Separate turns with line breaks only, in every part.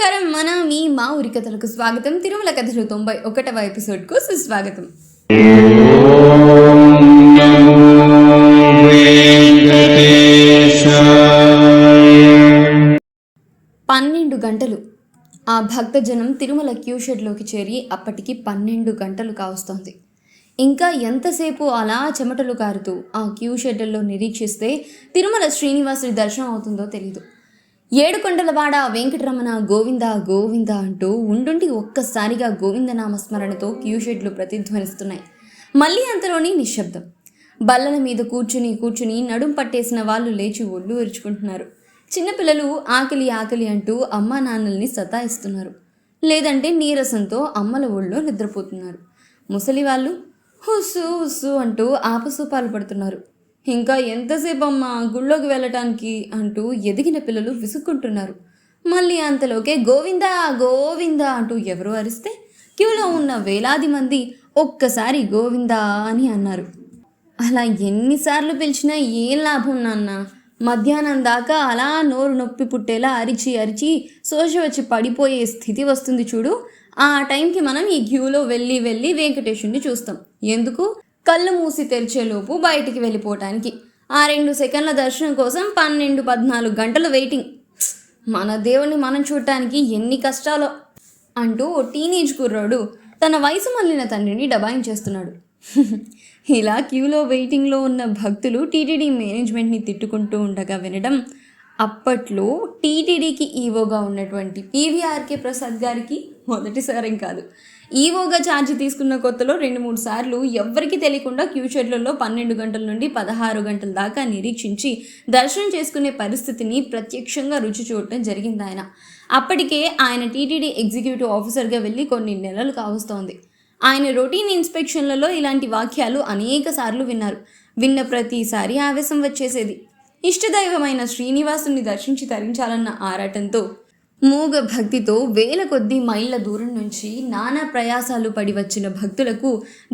నమస్కారం. మా ఊరి కథలకు స్వాగతం. తిరుమల కథలు 91వ ఎపిసోడ్కు సుస్వాగతం. 12 గంటలు ఆ భక్తజనం తిరుమల క్యూ షెడ్లోకి చేరి అప్పటికి 12 గంటలు కావస్తోంది. ఇంకా ఎంతసేపు అలా చెమటలు కారుతూ ఆ క్యూ షెడ్లలో నిరీక్షిస్తే తిరుమల శ్రీనివాసుడి దర్శనం అవుతుందో తెలీదు. ఏడుకొండలవాడ వెంకటరమణ గోవింద గోవింద అంటూ ఉండుండి ఒక్కసారిగా గోవిందనామస్మరణతో క్యూ షెడ్లు ప్రతిధ్వనిస్తున్నాయి. మళ్ళీ అంతలోని నిశ్శబ్దం. బల్లల మీద కూర్చుని నడుం పట్టేసిన వాళ్ళు లేచి ఒళ్ళు విరుచుకుంటున్నారు. చిన్నపిల్లలు ఆకలి ఆకలి అంటూ అమ్మా నాన్నల్ని సతాయిస్తున్నారు. లేదంటే నీరసంతో అమ్మల ఒళ్ళో నిద్రపోతున్నారు. ముసలి వాళ్ళు హుస్సు హుస్సు అంటూ ఆపసూపాలు పడుతున్నారు. ఇంకా ఎంతసేపు అమ్మా గుళ్ళోకి వెళ్ళటానికి అంటూ ఎదిగిన పిల్లలు విసుక్కుంటున్నారు. మళ్ళీ అంతలోకే గోవిందా గోవిందా అంటూ ఎవరు అరిస్తే క్యూలో ఉన్న వేలాది మంది ఒక్కసారి గోవిందా అని అన్నారు. అలా ఎన్నిసార్లు పిలిచినా ఏం లాభం నాన్న? మధ్యాహ్నం దాకా అలా నోరు నొప్పి పుట్టేలా అరిచి అరిచి శోష వచ్చి పడిపోయే స్థితి వస్తుంది చూడు. ఆ టైంకి మనం ఈ క్యూలో వెళ్ళి వెంకటేశుడిని చూస్తాం. ఎందుకు? కళ్ళు మూసి తెరిచేలోపు బయటికి వెళ్ళిపోవటానికి. ఆ 2 సెకండ్ల దర్శనం కోసం 12-14 గంటలు వెయిటింగ్. మన దేవుణ్ణి మనం చూడటానికి ఎన్ని కష్టాలో అంటూ ఓ టీనేజ్ కుర్రాడు తన వయసు మళ్ళిన తండ్రిని డబాయించేస్తున్నాడు. ఇలా క్యూలో వెయిటింగ్లో ఉన్న భక్తులు టీటీడీ మేనేజ్మెంట్ని తిట్టుకుంటూ ఉండగా వినడం అప్పట్లో టీటీడీకి ఈవోగా ఉన్నటువంటి పీవీఆర్కే ప్రసాద్ గారికి మొదటిసారేం కాదు. ఈవోగా ఛార్జీ తీసుకున్న కొత్తలో 2-3 సార్లు ఎవ్వరికీ తెలియకుండా క్యూ షెడ్లలో 12 గంటల నుండి 16 గంటల దాకా నిరీక్షించి దర్శనం చేసుకునే పరిస్థితిని ప్రత్యక్షంగా రుచి చూడటం జరిగింది. అప్పటికే ఆయన టీటీడీ ఎగ్జిక్యూటివ్ ఆఫీసర్గా వెళ్ళి కొన్ని నెలలు కావస్తోంది. ఆయన రొటీన్ ఇన్స్పెక్షన్లలో ఇలాంటి వాక్యాలు అనేక సార్లు విన్నారు. విన్న ప్రతిసారి ఆవేశం వచ్చేసేది. ఇష్టదైవమైన శ్రీనివాసుని దర్శించి తరించాలన్న ఆరాటంతో మూగ భక్తితో వేల కొద్దీ మైళ్ళ దూరం నుంచి నానా ప్రయాసాలు పడి వచ్చిన భక్తులకు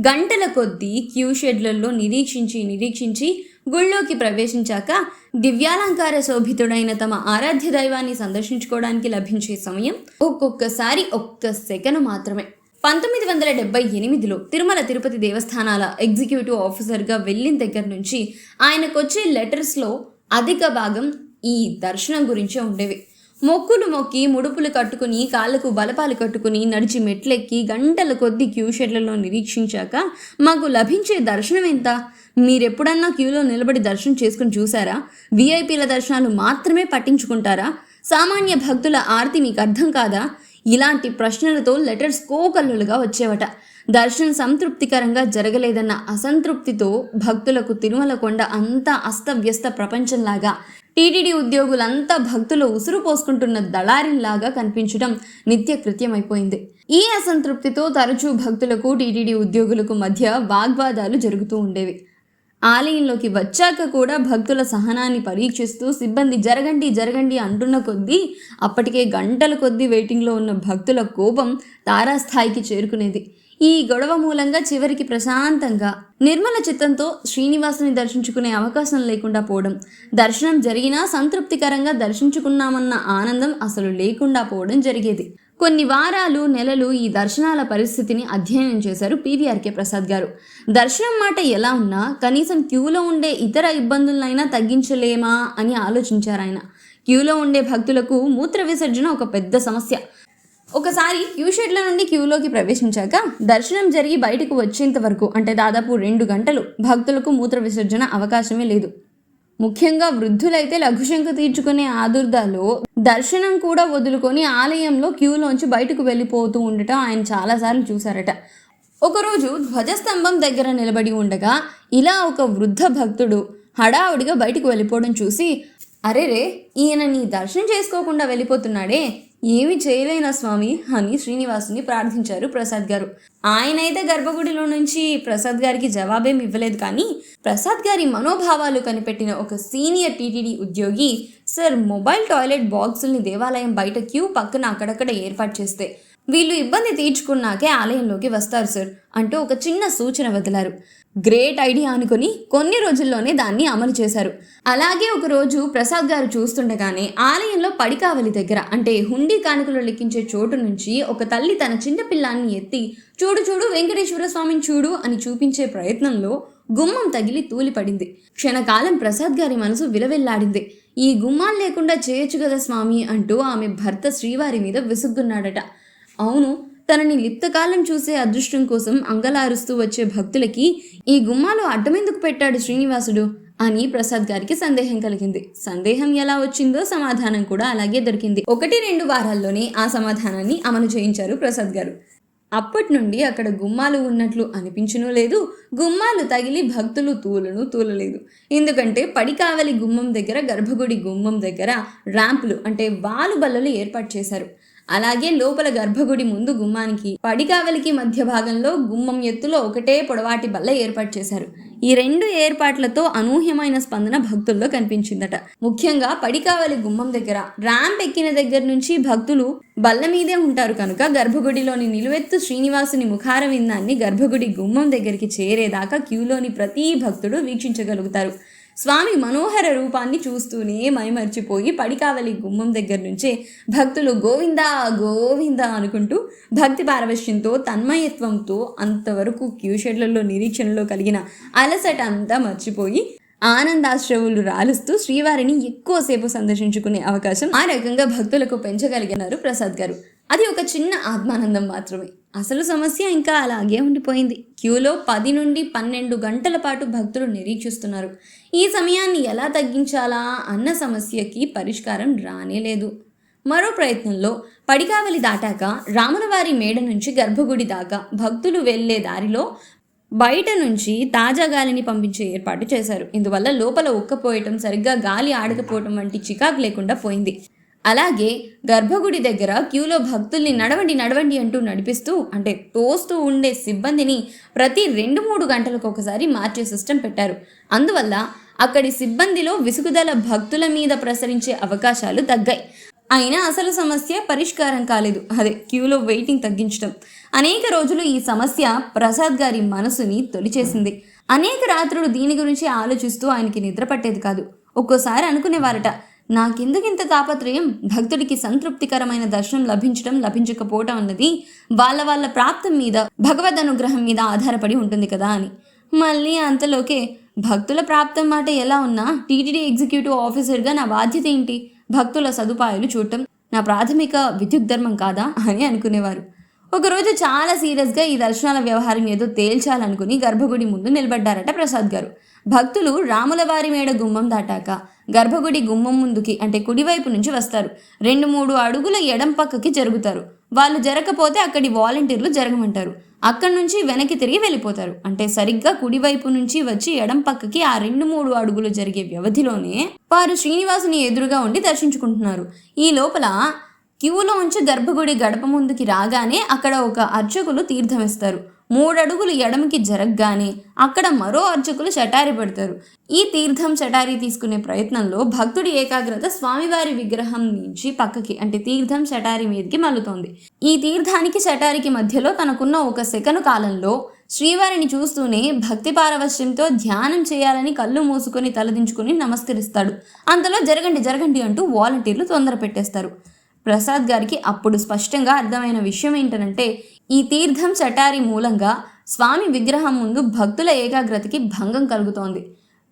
గంటల కొద్దీ క్యూ షెడ్లలో నిరీక్షించి గుళ్ళోకి ప్రవేశించాక దివ్యాలంకార శోభితుడైన తమ ఆరాధ్య దైవాన్ని సందర్శించుకోవడానికి లభించే సమయం ఒక్కొక్కసారి ఒక్క సెకను మాత్రమే. 1978లో తిరుమల తిరుపతి దేవస్థానాల ఎగ్జిక్యూటివ్ ఆఫీసర్గా వెళ్ళిన దగ్గర నుంచి ఆయనకొచ్చే లెటర్స్లో అధిక భాగం ఈ దర్శనం గురించే ఉండేవి. మొక్కులు మొక్కి ముడుపులు కట్టుకుని కాళ్ళకు బలపాలు కట్టుకుని నడిచి మెట్లెక్కి గంటల కొద్ది క్యూ షెడ్లలో నిరీక్షించాక మాకు లభించే దర్శనం ఎంత? మీరెప్పుడన్నా క్యూలో నిలబడి దర్శనం చేసుకుని చూసారా? విఐపీల దర్శనాలు మాత్రమే పట్టించుకుంటారా? సామాన్య భక్తుల ఆర్తి మీకు అర్థం కాదా? ఇలాంటి ప్రశ్నలతో లెటర్స్ కోకల్లులుగా వచ్చేవట. దర్శనం సంతృప్తికరంగా జరగలేదన్న అసంతృప్తితో భక్తులకు తిరుమల కొండ అంతా అస్తవ్యస్త ప్రపంచంలాగా, టీటీడీ ఉద్యోగులంతా భక్తులు ఉసురు పోసుకుంటున్న దళారిలాగా కనిపించడం నిత్యకృత్యమైపోయింది. ఈ అసంతృప్తితో తరచూ భక్తులకు టీటీడీ ఉద్యోగులకు మధ్య వాగ్వాదాలు జరుగుతూ ఉండేవి. ఆలయంలోకి వచ్చాక కూడా భక్తుల సహనాన్ని పరీక్షిస్తూ సిబ్బంది జరగండి అంటున్న కొద్దీ అప్పటికే గంటల కొద్దీ వెయిటింగ్లో ఉన్న భక్తుల కోపం తారాస్థాయికి చేరుకునేది. ఈ గొడవ మూలంగా చివరికి ప్రశాంతంగా నిర్మల చిత్తంతో శ్రీనివాసుని దర్శించుకునే అవకాశం లేకుండా పోవడం, దర్శనం జరిగినా సంతృప్తికరంగా దర్శించుకున్నామన్న ఆనందం అసలు లేకుండా పోవడం జరిగేది. కొన్ని వారాలు నెలలు ఈ దర్శనాల పరిస్థితిని అధ్యయనం చేశారు పీవీఆర్కే ప్రసాద్ గారు. దర్శనం మాట ఎలా ఉన్నా కనీసం క్యూలో ఉండే ఇతర ఇబ్బందులనైనా తగ్గించలేమా అని ఆలోచించారు ఆయన. క్యూలో ఉండే భక్తులకు మూత్ర విసర్జన ఒక పెద్ద సమస్య. ఒకసారి క్యూ షెడ్ల నుండి క్యూలోకి ప్రవేశించాక దర్శనం జరిగి బయటకు వచ్చేంత వరకు అంటే దాదాపు 2 గంటలు భక్తులకు మూత్ర విసర్జన అవకాశమే లేదు. ముఖ్యంగా వృద్ధులైతే లఘుశంక తీర్చుకునే ఆదుర్దాలో దర్శనం కూడా వదులుకొని ఆలయంలో క్యూలోంచి బయటకు వెళ్ళిపోతూ ఉండటం ఆయన చాలాసార్లు చూశారట. ఒకరోజు ధ్వజస్తంభం దగ్గర నిలబడి ఉండగా ఇలా ఒక వృద్ధ భక్తుడు హడావుడిగా బయటకు వెళ్ళిపోవడం చూసి, అరేరే ఈయన నీ దర్శనం చేసుకోకుండా వెళ్ళిపోతున్నాడే, ఏమి చేయలేనా స్వామి అని శ్రీనివాసుని ప్రార్థించారు ప్రసాద్ గారు. ఆయనైతే గర్భగుడిలో నుంచి ప్రసాద్ గారికి జవాబేం ఇవ్వలేదు. కానీ ప్రసాద్ గారి మనోభావాలు కనిపెట్టిన ఒక సీనియర్ టీటీడీ ఉద్యోగి, సార్ మొబైల్ టాయిలెట్ బాక్సుల్ని దేవాలయం బయట క్యూ పక్కన అక్కడక్కడ ఏర్పాటు చేస్తే వీళ్ళు ఇబ్బంది తీర్చుకున్నాకే ఆలయంలోకి వస్తారు సార్ అంటూ ఒక చిన్న సూచన వదిలారు. గ్రేట్ ఐడియా అనుకుని కొన్ని రోజుల్లోనే దాన్ని అమలు చేశారు. అలాగే ఒకరోజు ప్రసాద్ గారు చూస్తుండగానే ఆలయంలో పడికావలి దగ్గర అంటే హుండీ కానుకలు లెక్కించే చోటు నుంచి ఒక తల్లి తన చిన్న పిల్లాన్ని ఎత్తి చూడు చూడు వెంకటేశ్వర స్వామిని చూడు అని చూపించే ప్రయత్నంలో గుమ్మం తగిలి తూలిపడింది. క్షణకాలం ప్రసాద్ గారి మనసు విలవిల్లాడింది. ఈ గుమ్మాలు లేకుండా చేయొచ్చు కదా స్వామి అంటూ ఆమె భర్త శ్రీవారి మీద విసుక్కున్నాడట. అవును, తనని లిప్తకాలం చూసే అదృష్టం కోసం అంగలారుస్తూ వచ్చే భక్తులకి ఈ గుమ్మాలు అడ్డమెందుకు పెట్టాడు శ్రీనివాసుడు అని ప్రసాద్ గారికి సందేహం కలిగింది. సందేహం ఎలా వచ్చిందో సమాధానం కూడా అలాగే దొరికింది. 1-2 వారాల్లోనే ఆ సమాధానాన్ని అమలు చేయించారు ప్రసాద్ గారు. అప్పటి నుండి అక్కడ గుమ్మాలు ఉన్నట్లు అనిపించనూ లేదు, గుమ్మాలు తగిలి భక్తులు తూలలేదు. ఎందుకంటే పడికావలి గుమ్మం దగ్గర, గర్భగుడి గుమ్మం దగ్గర ర్యాంపులు అంటే వాలు బల్లలు ఏర్పాటు చేశారు. అలాగే లోపల గర్భగుడి ముందు గుమ్మానికి పడికావలికి మధ్య భాగంలో గుమ్మం ఎత్తులో ఒకటే పొడవాటి బల్ల ఏర్పాటు చేశారు. ఈ 2 ఏర్పాట్లతో అనూహ్యమైన స్పందన భక్తుల్లో కనిపించిందట. ముఖ్యంగా పడికావలి గుమ్మం దగ్గర ర్యాంప్ ఎక్కిన దగ్గర నుంచి భక్తులు బల్ల మీదే ఉంటారు కనుక గర్భగుడిలోని నిలువెత్తు శ్రీనివాసుని ముఖారవిందాన్ని గర్భగుడి గుమ్మం దగ్గరికి చేరేదాకా క్యూలోని ప్రతి భక్తుడు వీక్షించగలుగుతారు. స్వామి మనోహర రూపాన్ని చూస్తూనే మైమర్చిపోయి పడికావలి గుమ్మం దగ్గర నుంచే భక్తులు గోవిందా గోవిందా అనుకుంటూ భక్తి పారవశ్యంతో తన్మయత్వంతో అంతవరకు క్యూషెడ్లలో నిరీక్షణలో కలిగిన అలసట అంతా మర్చిపోయి ఆనందాశ్రవులు రాలుస్తూ శ్రీవారిని ఎక్కువసేపు సందర్శించుకునే అవకాశం ఆ రకంగా భక్తులకు పెంచగలిగినారు ప్రసాద్ గారు. అది ఒక చిన్న ఆత్మానందం మాత్రమే. అసలు సమస్య ఇంకా అలాగే ఉండిపోయింది. క్యూలో 10 నుండి 12 గంటల పాటు భక్తులు నిరీక్షిస్తున్నారు. ఈ సమయాన్ని ఎలా తగ్గించాలా అన్న సమస్యకి పరిష్కారం రానేలేదు. మరో ప్రయత్నంలో పడికావలి దాటాక రాములవారి మేడ నుంచి గర్భగుడి దాకా భక్తులు వెళ్లే దారిలో బయట నుంచి తాజా గాలిని పంపించే ఏర్పాటు చేశారు. ఇందువల్ల లోపల ఉక్కపోయటం, సరిగ్గా గాలి ఆడకపోవటం వంటి చికాకు లేకుండా పోయింది. అలాగే గర్భగుడి దగ్గర క్యూలో భక్తుల్ని నడవండి అంటూ నడిపిస్తూ అంటే తోస్తూ ఉండే సిబ్బందిని ప్రతి 2-3 గంటలకు ఒకసారి మార్చే సిస్టమ్ పెట్టారు. అందువల్ల అక్కడి సిబ్బందిలో విసుగుదల భక్తుల మీద ప్రసరించే అవకాశాలు తగ్గాయి. అయినా అసలు సమస్య పరిష్కారం కాలేదు. అదే క్యూలో వెయిటింగ్ తగ్గించడం. అనేక రోజులు ఈ సమస్య ప్రసాద్ గారి మనసుని తొలిచేసింది. అనేక రాత్రులు దీని గురించి ఆలోచిస్తూ ఆయనకి నిద్ర పట్టేది కాదు. ఒక్కోసారి అనుకునేవారట, నాకెందుకింత తాపత్రయం? భక్తుడికి సంతృప్తికరమైన దర్శనం లభించకపోవటం అన్నది వాళ్ళ ప్రాప్తం మీద, భగవద్ అనుగ్రహం మీద ఆధారపడి ఉంటుంది కదా అని. మళ్ళీ అంతలోకే భక్తుల ప్రాప్తం మాట ఎలా ఉన్నా టీటీడీ ఎగ్జిక్యూటివ్ ఆఫీసర్గా నా బాధ్యత ఏంటి? భక్తుల సదుపాయాలు చూడటం నా ప్రాథమిక విద్యుత్ ధర్మం కాదా అని అనుకునేవారు. ఒకరోజు చాలా సీరియస్గా ఈ దర్శనాల వ్యవహారం ఏదో తేల్చాలనుకుని గర్భగుడి ముందు నిలబడ్డారట ప్రసాద్ గారు. భక్తులు రాములవారి మేడ గుమ్మం దాటాక గర్భగుడి గుమ్మం ముందుకి అంటే కుడివైపు నుంచి వస్తారు. 2-3 అడుగుల ఎడం పక్కకి జరుగుతారు. వాళ్ళు జరగకపోతే అక్కడి వాలంటీర్లు జరగమంటారు. అక్కడి నుంచి వెనక్కి తిరిగి వెళ్ళిపోతారు. అంటే సరిగ్గా కుడివైపు నుంచి వచ్చి ఎడం పక్కకి ఆ 2-3 అడుగులు జరిగే వ్యవధిలోనే వారు శ్రీనివాసుని ఎదురుగా ఉండి దర్శించుకుంటున్నారు. ఈ లోపల క్యూలో ఉంచి గర్భగుడి గడప ముందుకి రాగానే అక్కడ ఒక అర్చకులు తీర్థమిస్తారు. 3 అడుగులు ఎడమకి జరగగానే అక్కడ మరో అర్చకులు షటారి పెడతారు. ఈ తీర్థం షటారి తీసుకునే ప్రయత్నంలో భక్తుడి ఏకాగ్రత స్వామివారి విగ్రహం నుంచి పక్కకి అంటే తీర్థం షటారి మీదకి మల్లుతోంది. ఈ తీర్థానికి షటారికి మధ్యలో తనకున్న 1 సెకను కాలంలో శ్రీవారిని చూస్తూనే భక్తి పారవశ్యంతో ధ్యానం చేయాలని కళ్ళు మూసుకొని తలదించుకుని నమస్కరిస్తాడు. అంతలో జరగండి అంటూ వాలంటీర్లు తొందర పెట్టేస్తారు. ప్రసాద్ గారికి అప్పుడు స్పష్టంగా అర్థమైన విషయం ఏంటంటే ఈ తీర్థం చటారి మూలంగా స్వామి విగ్రహం ముందు భక్తుల ఏకాగ్రతకి భంగం కలుగుతోంది.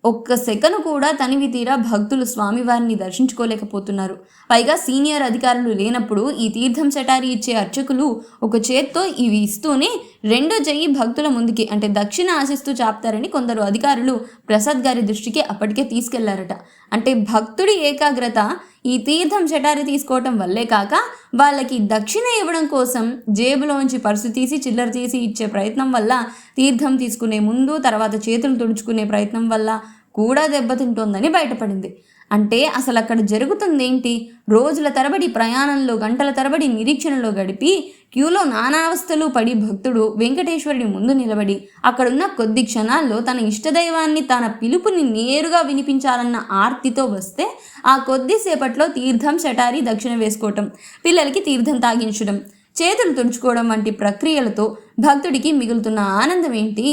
1 సెకను కూడా తనివి తీరా భక్తులు స్వామివారిని దర్శించుకోలేకపోతున్నారు. పైగా సీనియర్ అధికారులు లేనప్పుడు ఈ తీర్థం చటారి ఇచ్చే అర్చకులు ఒక చేత్తో ఇవి ఇస్తూనే రెండో చెయ్యి భక్తుల ముందుకి అంటే దక్షిణ ఆశిస్తూ చాపుతారని కొందరు అధికారులు ప్రసాద్ గారి దృష్టికి అప్పటికే తీసుకెళ్లారట. అంటే భక్తుడి ఏకాగ్రత ఈ తీర్థం చటారి తీసుకోవటం వల్లే కాక వాళ్ళకి దక్షిణ ఇవ్వడం కోసం జేబులోంచి పర్సు తీసి చిల్లర తీసి ఇచ్చే ప్రయత్నం వల్ల, తీర్థం తీసుకునే ముందు తర్వాత చేతులు తుడుచుకునే ప్రయత్నం వల్ల కూడా దెబ్బతింటోందని బయటపడింది. అంటే అసలు అక్కడ జరుగుతుందేంటి? రోజుల తరబడి ప్రయాణంలో, గంటల తరబడి నిరీక్షణలో గడిపి క్యూలో నానావస్థలు పడి భక్తుడు వెంకటేశ్వరుడి ముందు నిలబడి అక్కడున్న కొద్ది క్షణాల్లో తన ఇష్టదైవాన్ని, తన పిలుపుని నేరుగా వినిపించాలన్న ఆర్తితో వస్తే ఆ కొద్దిసేపట్లో తీర్థం షటారి దక్షిణ వేసుకోవటం, పిల్లలకి తీర్థం తాగించడం, చేతులు తుడుచుకోవడం వంటి ప్రక్రియలతో భక్తుడికి మిగులుతున్న ఆనందం ఏంటి?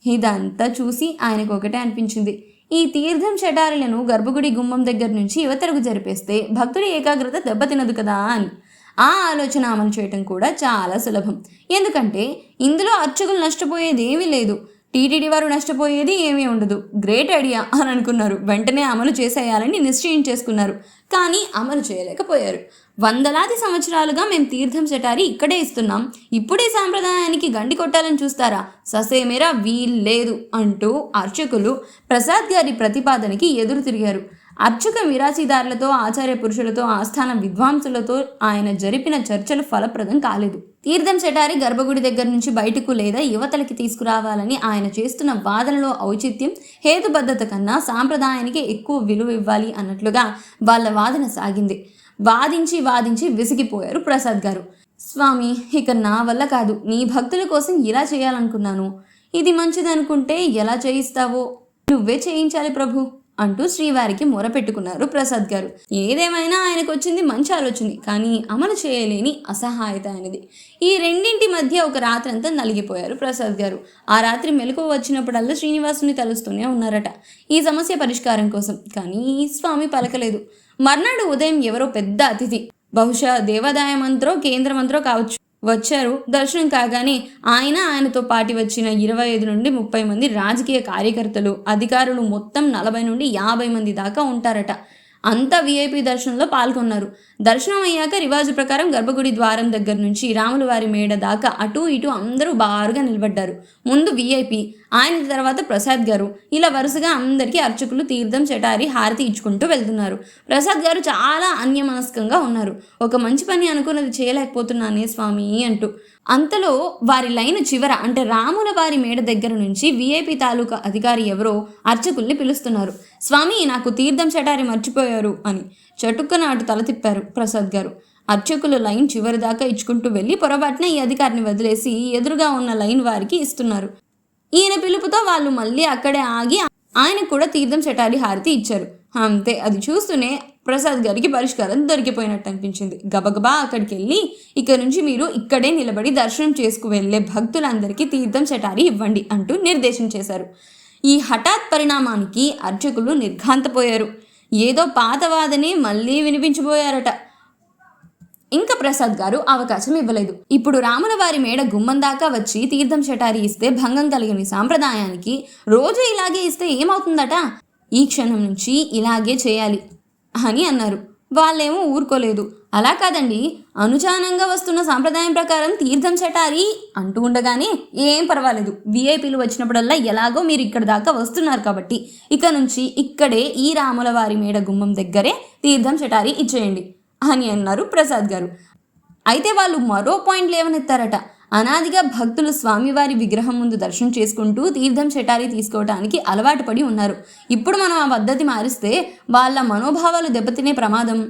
ఇదంతా చూసి ఆయనకు ఒకటే అనిపించింది, ఈ తీర్థం శటారులను గర్భగుడి గుమ్మం దగ్గర నుంచి యువతరకు జరిపేస్తే భక్తుడి ఏకాగ్రత దెబ్బతినదు కదా అని. ఆ ఆలోచన అమలు చేయటం కూడా చాలా సులభం. ఎందుకంటే ఇందులో అర్చకులు నష్టపోయేది ఏమీ లేదు, టీటీడీ వారు నష్టపోయేది ఏమీ ఉండదు. గ్రేట్ ఐడియా అని అనుకున్నారు. వెంటనే అమలు చేసేయాలని నిశ్చయించేసుకున్నారు. కానీ అమలు చేయలేకపోయారు. వందలాది సంవత్సరాలుగా మేము తీర్థం శటారి ఇక్కడే ఇస్తున్నాం, ఇప్పుడే సాంప్రదాయానికి గండి కొట్టాలని చూస్తారా? ససేమేరా వీల్లేదు అంటూ అర్చకులు ప్రసాద్ గారి ప్రతిపాదనకి ఎదురు తిరిగారు. అర్చక మిరాసీదారులతో, ఆచార్య పురుషులతో, ఆస్థాన విద్వాంసులతో ఆయన జరిపిన చర్చలు ఫలప్రదం కాలేదు. తీర్థం శటారి గర్భగుడి దగ్గర నుంచి బయటకు లేదా యువతలకి తీసుకురావాలని ఆయన చేస్తున్న వాదనలో ఔచిత్యం, హేతుబద్ధత కన్నా సాంప్రదాయానికి ఎక్కువ విలువ ఇవ్వాలి అన్నట్లుగా వాళ్ళ వాదన సాగింది. వాదించి వాదించి విసిగిపోయారు ప్రసాద్ గారు. స్వామి, ఇక నా వల్ల కాదు, నీ భక్తుల కోసం ఇలా చేయాలనుకున్నాను, ఇది మంచిదనుకుంటే ఎలా చేయిస్తావో నువ్వే చేయించాలి ప్రభు అంటూ శ్రీవారికి మొరపెట్టుకున్నారు ప్రసాద్ గారు. ఏదేమైనా ఆయనకు వచ్చింది మంచి ఆలోచన, కానీ అమలు చేయలేని అసహాయత ఆయనది. ఈ రెండింటి మధ్య ఒక రాత్రంతా నలిగిపోయారు ప్రసాద్ గారు. ఆ రాత్రి మెలకువ వచ్చినప్పుడల్లా శ్రీనివాసుని తలుస్తూనే ఉన్నారట ఈ సమస్య పరిష్కారం కోసం. కానీ స్వామి పలకలేదు. మర్నాడు ఉదయం ఎవరో పెద్ద అతిథి, బహుశా దేవాదాయ మంత్రో కేంద్ర మంత్రో కావచ్చు, వచ్చారు. దర్శనం కాగానే ఆయనతో పాటి వచ్చిన 25 నుండి 30 మంది రాజకీయ కార్యకర్తలు, అధికారులు, మొత్తం 40 నుండి 50 మంది దాకా ఉంటారట. అంతా విఐపి దర్శనంలో పాల్గొన్నారు. దర్శనం అయ్యాక రివాజు ప్రకారం గర్భగుడి ద్వారం దగ్గర నుంచి రాముల వారి మేడ దాకా అటు ఇటు అందరూ బారుగా నిలబడ్డారు. ముందు విఐపి, ఆయన తర్వాత ప్రసాద్ గారు, ఇలా వరుసగా అందరికీ అర్చకులు తీర్థం శటారి హారతి ఇచ్చుకుంటూ వెళ్తున్నారు. ప్రసాద్ గారు చాలా అన్యమనస్కంగా ఉన్నారు. ఒక మంచి పని అనుకున్నది చేయలేకపోతున్నానే స్వామి అంటూ. అంతలో వారి లైన్ చివర, అంటే రాముల వారి మేడ దగ్గర నుంచి విఐపి తాలూకా అధికారి ఎవరో అర్చకుల్ని పిలుస్తున్నారు. స్వామి, నాకు తీర్థం శటారి మర్చిపోయారు అని చటుక్కన అటు తల తిప్పారు ప్రసాద్ గారు. అర్చకులు లైన్ చివరి దాకా ఇచ్చుకుంటూ వెళ్ళి పొరపాటున ఈ అధికారిని వదిలేసి ఎదురుగా ఉన్న లైన్ వారికి ఇస్తున్నారు. ఈయన పిలుపుతో వాళ్ళు మళ్ళీ అక్కడే ఆగి ఆయనకు కూడా తీర్థం శటారి హారతి ఇచ్చారు. అంతే, అది చూస్తూనే ప్రసాద్ గారికి పరిష్కారం దొరికిపోయినట్టు అనిపించింది. గబగబా అక్కడికి వెళ్ళి, ఇక్కడి నుంచి మీరు ఇక్కడే నిలబడి దర్శనం చేసుకు వెళ్ళే భక్తులందరికీ తీర్థం శటారి ఇవ్వండి అంటూ నిర్దేశం చేశారు. ఈ హఠాత్ పరిణామానికి అర్చకులు నిర్ఘాంతపోయారు. ఏదో పాత వాదనే మళ్ళీ వినిపించబోయారట. ఇంకా ప్రసాద్ గారు అవకాశం ఇవ్వలేదు. ఇప్పుడు రాముల వారి మేడ గుమ్మం దాకా వచ్చి తీర్థం శటారి ఇస్తే భంగం కలిగిన సాంప్రదాయానికి రోజు ఇలాగే ఇస్తే ఏమవుతుందట? ఈ క్షణం నుంచి ఇలాగే చేయాలి అని అన్నారు. వాళ్ళేమో ఊరుకోలేదు. అలా కాదండి, అనుచానంగా వస్తున్న సాంప్రదాయం ప్రకారం తీర్థం శటారి అంటూ ఉండగానే, ఏం పర్వాలేదు, విఐపీలు వచ్చినప్పుడల్లా ఎలాగో మీరు ఇక్కడ దాకా వస్తున్నారు కాబట్టి ఇక నుంచి ఇక్కడే ఈ రాముల వారి మేడ గుమ్మం దగ్గరే తీర్థం శటారి ఇచ్చేయండి అని అన్నారు ప్రసాద్ గారు. అయితే వాళ్ళు మరో పాయింట్ లేవనెత్తారట. అనాదిగా భక్తులు స్వామివారి విగ్రహం ముందు దర్శనం చేసుకుంటూ తీర్థం శటారి తీసుకోవడానికి అలవాటు పడి ఉన్నారు. ఇప్పుడు మనం ఆ పద్ధతి మారిస్తే వాళ్ళ మనోభావాలు దెబ్బతినే ప్రమాదం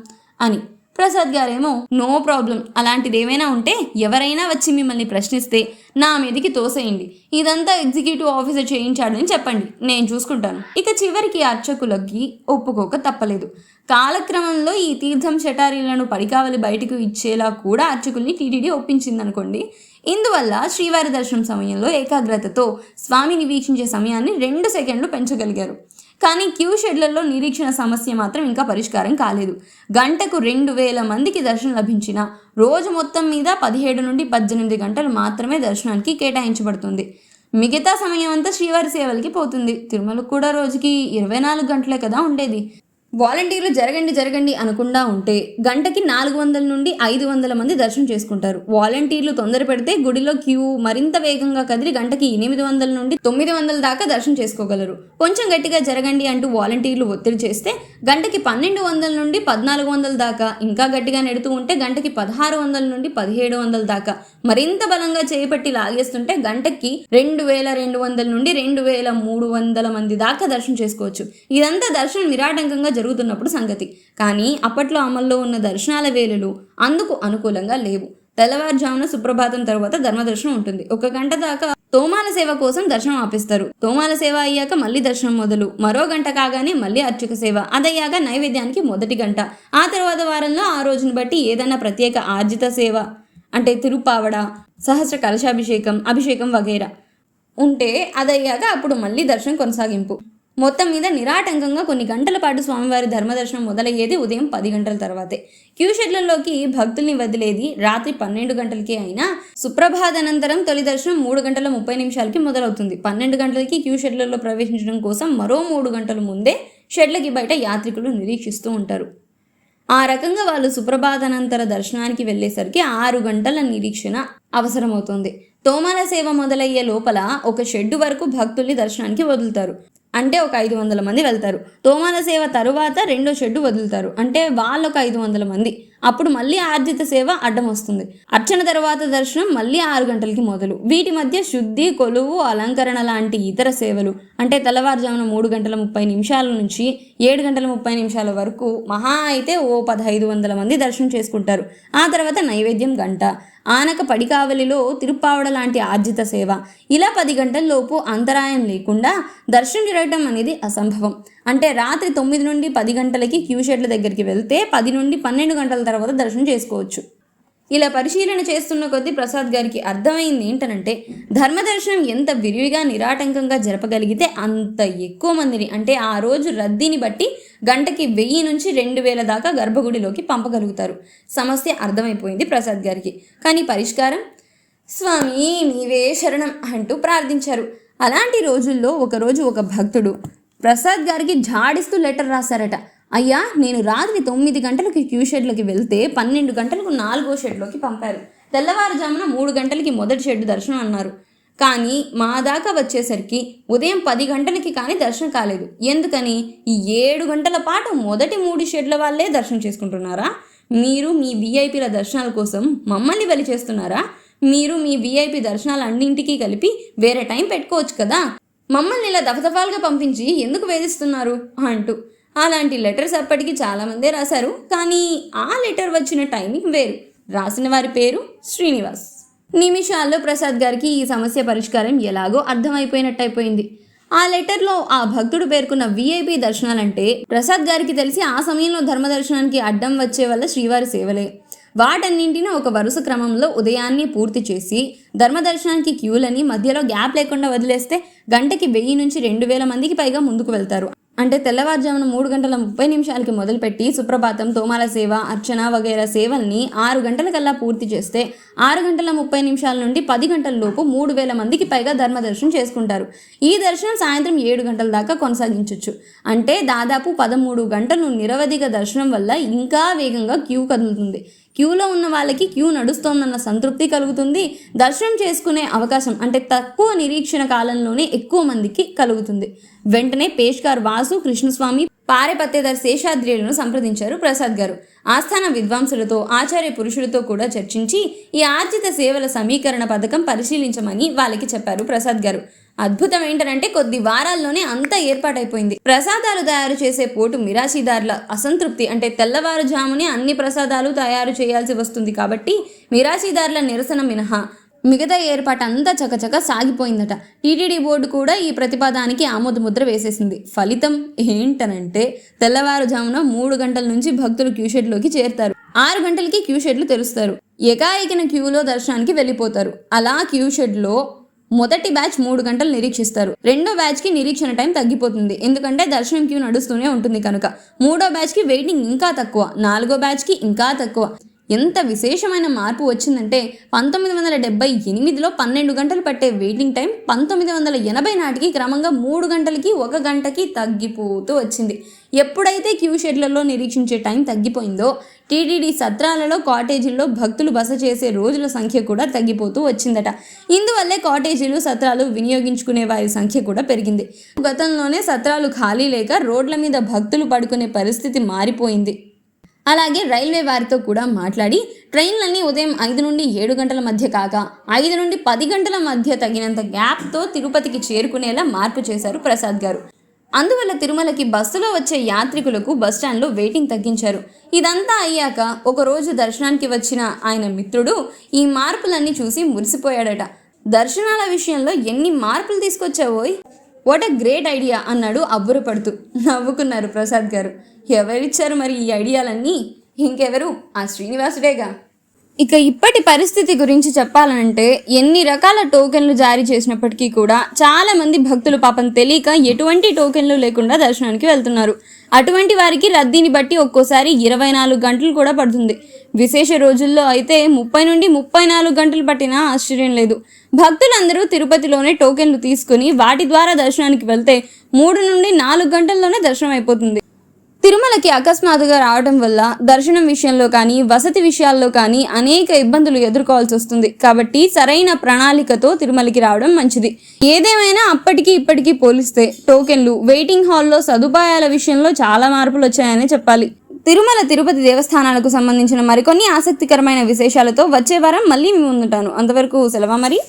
అని. ప్రసాద్ గారేమో, నో ప్రాబ్లం, అలాంటిది ఏమైనా ఉంటే ఎవరైనా వచ్చి మిమ్మల్ని ప్రశ్నిస్తే నా మీదకి తోసేయండి, ఇదంతా ఎగ్జిక్యూటివ్ ఆఫీసర్ చేయించాడని చెప్పండి, నేను చూసుకుంటాను. ఇక చివరికి అర్చకులకి ఒప్పుకోక తప్పలేదు. కాలక్రమంలో ఈ తీర్థం శటారీలను పడికావలి బయటకు ఇచ్చేలా కూడా అర్చకుల్ని టీటీడీ ఒప్పించిందనుకోండి. ఇందువల్ల శ్రీవారి దర్శనం సమయంలో ఏకాగ్రతతో స్వామిని వీక్షించే సమయాన్ని 2 సెకండ్లు పెంచగలిగారు. కానీ క్యూ షెడ్లలో నిరీక్షణ సమస్య మాత్రం ఇంకా పరిష్కారం కాలేదు. గంటకు 2000 మందికి దర్శనం లభించిన రోజు మొత్తం మీద 17 నుండి 18 గంటలు మాత్రమే దర్శనానికి కేటాయించబడుతుంది. మిగతా సమయం అంతా శ్రీవారి సేవలకి పోతుంది. తిరుమలకు కూడా రోజుకి 24 గంటలే కదా ఉండేది. వాలంటీర్లు జరగండి అనకుండా ఉంటే గంటకి 400 నుండి 500 మంది దర్శనం చేసుకుంటారు. వాలంటీర్లు తొందర పెడితే గుడిలో క్యూ మరింత వేగంగా కదిలి గంటకి 800 నుండి 900 దాకా దర్శనం చేసుకోగలరు. కొంచెం గట్టిగా జరగండి అంటూ వాలంటీర్లు ఒత్తిడి చేస్తే గంటకి 1200 నుండి 1400 దాకా, ఇంకా గట్టిగా నెడుతూ ఉంటే గంటకి 1600 నుండి 1700 దాకా, మరింత బలంగా చేపట్టి లాగేస్తుంటే గంటకి 2200 నుండి 2300 మంది దాకా దర్శనం చేసుకోవచ్చు. ఇదంతా దర్శనం నిరాటంకంగా జరుగుతున్నప్పుడు సంగతి. కానీ అప్పట్లో అమల్లో ఉన్న దర్శనాల వేళలు అందుకు అనుకూలంగా లేవు. తెల్లవారుజామున సుప్రభాతం తర్వాత ధర్మదర్శనం ఉంటుంది. 1 గంట దాకా తోమాల సేవ కోసం దర్శనం ఆపిస్తారు. తోమాల సేవ అయ్యాక మళ్ళీ దర్శనం మొదలు. మరో గంట కాగానే మళ్ళీ అర్చక సేవ. అదయ్యాక నైవేద్యానికి మొదటి గంట. ఆ తర్వాత వారంలో ఆ రోజును బట్టి ఏదన్నా ప్రత్యేక ఆర్జిత సేవ, అంటే తిరుపావడ, సహస్ర కలశాభిషేకం, అభిషేకం వగైరా. ఉంటే అదయ్యాక అప్పుడు మళ్ళీ దర్శనం కొనసాగింపు. మొత్తం మీద నిరాటంకంగా కొన్ని గంటల పాటు స్వామివారి ధర్మదర్శనం మొదలయ్యేది ఉదయం 10 గంటల తర్వాతే. క్యూ షెడ్లలోకి భక్తుల్ని వదిలేది రాత్రి 12 గంటలకే అయినా సుప్రభాతానంతరం తొలి దర్శనం 3 గంటల 30 నిమిషాలకి మొదలవుతుంది. 12 గంటలకి క్యూ షెడ్లలో ప్రవేశించడం కోసం మరో 3 గంటల ముందే షెడ్లకి బయట యాత్రికులు నిరీక్షిస్తూ ఉంటారు. ఆ రకంగా వాళ్ళు సుప్రభాతానంతర దర్శనానికి వెళ్ళేసరికి 6 గంటల నిరీక్షణ అవసరమవుతుంది. తోమాల సేవ మొదలయ్యే లోపల ఒక షెడ్డు వరకు భక్తుల్ని దర్శనానికి వదులుతారు. అంటే ఒక 500 మంది వెళ్తారు. తోమాల సేవ తరువాత రెండో షెడ్డు వదులుతారు. అంటే వాళ్ళొక 500 మంది. అప్పుడు మళ్ళీ ఆర్జిత సేవ అడ్డం వస్తుంది. అర్చన తర్వాత దర్శనం మళ్ళీ 6 గంటలకి మొదలు. వీటి మధ్య శుద్ధి, కొలువు, అలంకరణ లాంటి ఇతర సేవలు అంటే తెల్లవారుజామున 3 గంటల 30 నిమిషాల నుంచి 7 గంటల 30 నిమిషాల వరకు మహా అయితే ఓ 1500 మంది దర్శనం చేసుకుంటారు. ఆ తర్వాత నైవేద్యం గంట, ఆనక పడికావలిలో తిరుప్పావడ లాంటి ఆర్జిత సేవ. ఇలా 10 గంటల్లోపు అంతరాయం లేకుండా దర్శనం జరగటం అనేది అసంభవం. అంటే రాత్రి 9 నుండి 10 గంటలకి క్యూ షెడ్ల దగ్గరికి వెళ్తే 10 నుండి 12 గంటల తర్వాత దర్శనం చేసుకోవచ్చు. ఇలా పరిశీలన చేస్తున్న కొద్దీ ప్రసాద్ గారికి అర్థమైంది ఏంటనంటే ధర్మదర్శనం ఎంత విరివిగా నిరాటంకంగా జరపగలిగితే అంత ఎక్కువ మందిని అంటే ఆ రోజు రద్దీని బట్టి గంటకి 1000 నుంచి 2000 దాకా గర్భగుడిలోకి పంపగలుగుతారు. సమస్య అర్థమైపోయింది ప్రసాద్ గారికి. కానీ పరిష్కారం? స్వామి నీవే శరణం అంటూ ప్రార్థించారు. అలాంటి రోజుల్లో ఒకరోజు ఒక భక్తుడు ప్రసాద్ గారికి ఝాడిస్తూ లెటర్ రాశారట. అయ్యా, నేను రాత్రి 9 గంటలకి క్యూ షెడ్లకి వెళ్తే 12 గంటలకు 4వ షెడ్లోకి పంపారు. తెల్లవారుజామున 3 గంటలకి మొదటి షెడ్ దర్శనం అన్నారు. కానీ మా దాకా వచ్చేసరికి ఉదయం 10 గంటలకి కానీ దర్శనం కాలేదు. ఎందుకని? ఈ 7 గంటల పాటు మొదటి 3 షెడ్ల వాళ్ళే దర్శనం చేసుకుంటున్నారా? మీరు మీ వీఐపీల దర్శనాల కోసం మమ్మల్ని బలి చేస్తున్నారా? మీరు మీ వీఐపీ దర్శనాలు అన్నింటికీ కలిపి వేరే టైం పెట్టుకోవచ్చు కదా. మమ్మల్ని ఇలా దఫదఫాలుగా పంపించి ఎందుకు వేధిస్తున్నారు అంటూ. అలాంటి లెటర్స్ అప్పటికి చాలామందే రాశారు. కానీ ఆ లెటర్ వచ్చిన టైమింగ్ వేరు. రాసిన వారి పేరు శ్రీనివాస్. నిమిషాల్లో ప్రసాద్ గారికి ఈ సమస్య పరిష్కారం ఎలాగో అర్థమైపోయినట్టయిపోయింది. ఆ లెటర్లో ఆ భక్తుడు పేర్కొన్న వీఐపీ దర్శనాలంటే ప్రసాద్ గారికి తెలిసి ఆ సమయంలో ధర్మదర్శనానికి అడ్డం వచ్చే వల్ల శ్రీవారి సేవలే. వాటన్నింటినీ ఒక వరుస క్రమంలో ఉదయాన్నే పూర్తి చేసి ధర్మదర్శనానికి క్యూలని మధ్యలో గ్యాప్ లేకుండా వదిలేస్తే గంటకి 1000 నుంచి 2000 మందికి పైగా ముందుకు వెళ్తారు. అంటే తెల్లవారుజామున 3 గంటల 30 నిమిషాలకి మొదలుపెట్టి సుప్రభాతం, తోమాల సేవ, అర్చన వగైరా సేవల్ని 6 గంటలకల్లా పూర్తి చేస్తే 6 గంటల 30 నిమిషాల నుండి 10 గంటల లోపు 3000 మందికి పైగా ధర్మదర్శనం చేసుకుంటారు. ఈ దర్శనం సాయంత్రం 7 గంటల దాకా కొనసాగించవచ్చు. అంటే దాదాపు 13 గంటలు నిరవధిక దర్శనం వల్ల ఇంకా వేగంగా క్యూ కదులుతుంది. క్యూలో ఉన్న వాళ్ళకి క్యూ నడుస్తోందన్న సంతృప్తి కలుగుతుంది. దర్శనం చేసుకునే అవకాశం అంటే తక్కువ నిరీక్షణ కాలంలోనే ఎక్కువ మందికి కలుగుతుంది. వెంటనే పేష్కార్ వాసు, కృష్ణస్వామి, పారెపత్తేదార్ శేషాద్రిలను సంప్రదించారు ప్రసాద్ గారు. ఆస్థాన విద్వాంసులతో, ఆచార్య పురుషులతో కూడా చర్చించి ఈ ఆర్జిత సేవల సమీకరణ పథకం పరిశీలించమని వాళ్ళకి చెప్పారు ప్రసాద్ గారు. అద్భుతం ఏంటంటే కొద్ది వారాల్లోనే అంతా ఏర్పాటైపోయింది. ప్రసాదాలు తయారు చేసే పోటు మిరాశీదారుల అసంతృప్తి అంటే తెల్లవారుజామునే అన్ని ప్రసాదాలు తయారు చేయాల్సి వస్తుంది కాబట్టి మిరాశీదారుల నిరసన మినహా మిగతా ఏర్పాటు అంతా చకచక సాగిపోయిందట. టీటీడీ బోర్డు కూడా ఈ ప్రతిపాదానికి ఆమోదముద్ర వేసేసింది. ఫలితం ఏంటనంటే తెల్లవారుజామున 3 గంటల నుంచి భక్తులు క్యూ షెడ్లోకి చేరుతారు. 6 గంటలకి క్యూ షెడ్లు తెరుస్తారు. ఏకాఏకిన క్యూలో దర్శనానికి వెళ్ళిపోతారు. అలా క్యూ షెడ్లో మొదటి బ్యాచ్ 3 గంటలు నిరీక్షిస్తారు. రెండో బ్యాచ్కి నిరీక్షణ టైం తగ్గిపోతుంది. ఎందుకంటే దర్శనం క్యూ నడుస్తూనే ఉంటుంది కనుక. మూడో బ్యాచ్కి వెయిటింగ్ ఇంకా తక్కువ. 4గో బ్యాచ్కి ఇంకా తక్కువ. ఎంత విశేషమైన మార్పు వచ్చిందంటే 1978లో 12 గంటలు పట్టే వెయిటింగ్ టైం 1980 నాటికి క్రమంగా 3 గంటలకి 1 గంటకి తగ్గిపోతూ వచ్చింది. ఎప్పుడైతే క్యూ షెడ్లలో నిరీక్షించే టైం తగ్గిపోయిందో టీటీడీ సత్రాలలో, కాటేజీల్లో భక్తులు బస చేసే రోజుల సంఖ్య కూడా తగ్గిపోతూ వచ్చిందట. ఇందువల్లే కాటేజీలు, సత్రాలు వినియోగించుకునే వారి సంఖ్య కూడా పెరిగింది. గతంలోనే సత్రాలు ఖాళీ లేక రోడ్ల మీద భక్తులు పడుకునే పరిస్థితి మారిపోయింది. అలాగే రైల్వే వారితో కూడా మాట్లాడి ట్రైన్లన్నీ ఉదయం 5 నుండి 7 గంటల మధ్య కాక 5 నుండి 10 గంటల మధ్య తగినంత గ్యాప్తో తిరుపతికి చేరుకునేలా మార్పు చేశారు ప్రసాద్ గారు. అందువల్ల తిరుమలకి బస్సులో వచ్చే యాత్రికులకు బస్టాండ్లో వెయిటింగ్ తగ్గించారు. ఇదంతా అయ్యాక ఒకరోజు దర్శనానికి వచ్చిన ఆయన మిత్రుడు ఈ మార్పులన్నీ చూసి మురిసిపోయాడట. దర్శనాల విషయంలో ఎన్ని మార్పులు తీసుకొచ్చావోయ్, వాట్ అ గ్రేట్ ఐడియా అన్నాడు అబ్బురపడుతూ. నవ్వుకున్నారు ప్రసాద్ గారు. ఎవరిచ్చారు మరి ఈ ఐడియాలన్నీ? ఇంకెవరు, ఆ శ్రీనివాసుడేగా. ఇక ఇప్పటి పరిస్థితి గురించి చెప్పాలంటే ఎన్ని రకాల టోకెన్లు జారీ చేసినప్పటికీ కూడా చాలా మంది భక్తులు పాపం తెలియక ఎటువంటి టోకెన్లు లేకుండా దర్శనానికి వెళ్తున్నారు. అటువంటి వారికి రద్దీని బట్టి ఒక్కోసారి 24 గంటలు కూడా పడుతుంది. విశేష రోజుల్లో అయితే 30 నుండి 34 గంటలు పట్టినా ఆశ్చర్యం లేదు. భక్తులందరూ తిరుపతిలోనే టోకెన్లు తీసుకుని వాటి ద్వారా దర్శనానికి వెళ్తే 3 నుండి 4 గంటల్లోనే దర్శనం అయిపోతుంది. తిరుమలకి అకస్మాత్తుగా రావడం వల్ల దర్శనం విషయంలో కానీ వసతి విషయాల్లో కానీ అనేక ఇబ్బందులు ఎదుర్కోవాల్సి వస్తుంది. కాబట్టి సరైన ప్రణాళికతో తిరుమలకి రావడం మంచిది. ఏదేమైనా అప్పటికి ఇప్పటికీ పోలిస్తే టోకెన్లు, వెయిటింగ్ హాల్లో సదుపాయాల విషయంలో చాలా మార్పులు వచ్చాయనే చెప్పాలి. తిరుమల తిరుపతి దేవస్థానాలకు సంబంధించిన మరికొన్ని ఆసక్తికరమైన విశేషాలతో వచ్చే వారం మళ్ళీ మీ ముందుంటాను. అంతవరకు సెలవు మరి.